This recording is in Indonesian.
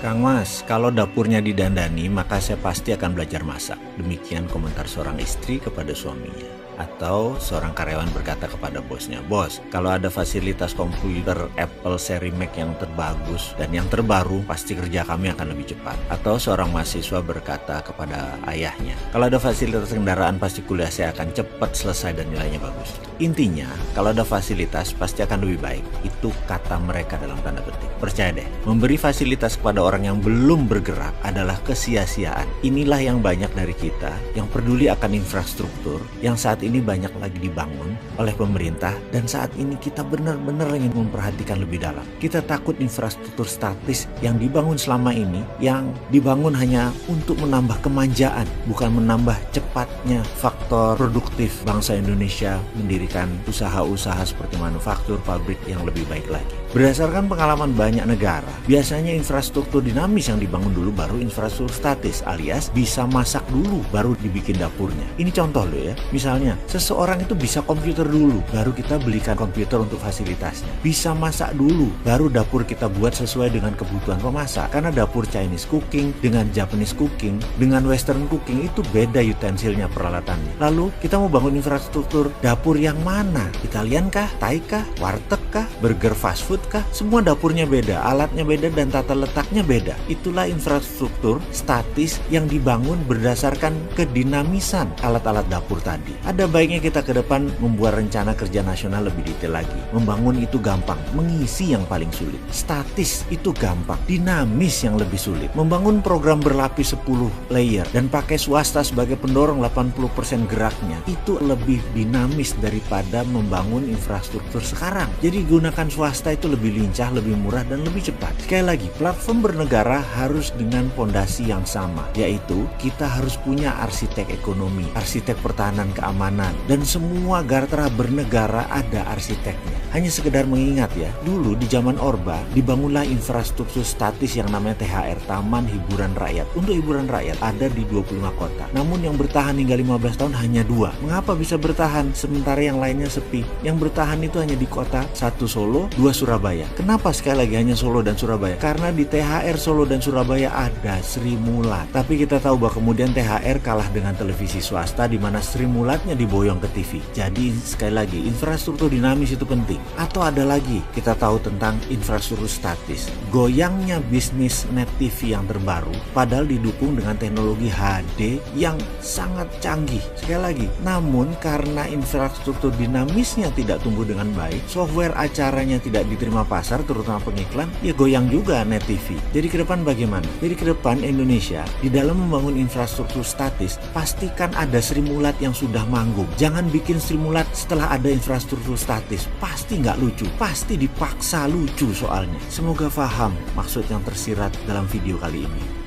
Kang Mas, kalau dapurnya didandani, maka saya pasti akan belajar masak. Demikian komentar seorang istri kepada suaminya. Atau seorang karyawan berkata kepada bosnya, "Bos, kalau ada fasilitas komputer Apple seri Mac yang terbagus dan yang terbaru, pasti kerja kami akan lebih cepat." Atau seorang mahasiswa berkata kepada ayahnya, "Kalau ada fasilitas kendaraan, pasti kuliah saya akan cepat selesai dan nilainya bagus." Intinya, kalau ada fasilitas, pasti akan lebih baik. Itu kata mereka dalam tanda petik. Percaya deh, memberi fasilitas kepada orang yang belum bergerak adalah kesia-siaan. Inilah yang banyak dari kita yang peduli akan infrastruktur yang saat ini banyak lagi dibangun oleh pemerintah, dan saat ini kita benar-benar ingin memperhatikan lebih dalam. Kita takut infrastruktur statis yang dibangun selama ini, yang dibangun hanya untuk menambah kemanjaan, bukan menambah cepatnya faktor produktif bangsa Indonesia mendirikan usaha-usaha seperti manufaktur, pabrik yang lebih baik lagi. Berdasarkan pengalaman banyak negara, biasanya infrastruktur dinamis yang dibangun dulu baru infrastruktur statis, alias bisa masak dulu baru dibikin dapurnya. Ini contoh loh ya. Misalnya, seseorang itu bisa komputer dulu, baru kita belikan komputer untuk fasilitasnya. Bisa masak dulu, baru dapur kita buat sesuai dengan kebutuhan pemasak. Karena dapur Chinese cooking dengan Japanese cooking, dengan Western cooking itu beda utensilnya, peralatannya. Lalu kita mau bangun infrastruktur dapur yang mana? Italian kah? Thai kah? Warteg kah? Burger fast food kah? Semua dapurnya beda, alatnya beda, dan tata letaknya beda. Itulah infrastruktur statis yang dibangun berdasarkan kedinamisan alat-alat dapur tadi. Ada baiknya kita ke depan membuat rencana kerja nasional lebih detail lagi. Membangun itu gampang, mengisi yang paling sulit. Statis itu gampang, dinamis yang lebih sulit. Membangun program berlapis 10 layer dan pakai swasta sebagai pendorong 80% geraknya, itu lebih dinamis daripada membangun infrastruktur sekarang. Jadi gunakan swasta itu lebih lincah, lebih murah, dan lebih cepat. Sekali lagi, platform bernegara harus dengan fondasi yang sama, yaitu kita harus punya arsitek ekonomi, arsitek pertahanan keamanan, dan semua gartra bernegara ada arsiteknya. Hanya sekedar mengingat ya, dulu di zaman Orba dibangunlah infrastruktur statis yang namanya THR, Taman Hiburan Rakyat. Untuk hiburan rakyat ada di 25 kota. Namun yang bertahan hingga 15 tahun hanya 2. Mengapa bisa bertahan sementara yang lainnya sepi? Yang bertahan itu hanya di kota, 1 Solo, 2 Surabaya. Kenapa sekali lagi hanya Solo dan Surabaya? Karena di THR Solo dan Surabaya ada Sri Mulat. Tapi kita tahu bahwa kemudian THR kalah dengan televisi swasta di mana Sri Mulatnya diboyong ke TV. Jadi sekali lagi, infrastruktur dinamis itu penting. Atau ada lagi, kita tahu tentang infrastruktur statis. Goyangnya bisnis net TV yang terbaru padahal didukung dengan teknologi HD yang sangat canggih. Sekali lagi, namun karena infrastruktur dinamisnya tidak tumbuh dengan baik, software acaranya tidak diterima pasar, terutama pengiklan, ya goyang juga net TV. Jadi ke depan bagaimana? Jadi ke depan Indonesia di dalam membangun infrastruktur statis, pastikan ada Sri Mulat yang sudah manggung. Jangan bikin Sri Mulat setelah ada infrastruktur statis. Pasti nggak lucu, pasti dipaksa lucu soalnya. Semoga paham maksud yang tersirat dalam video kali ini.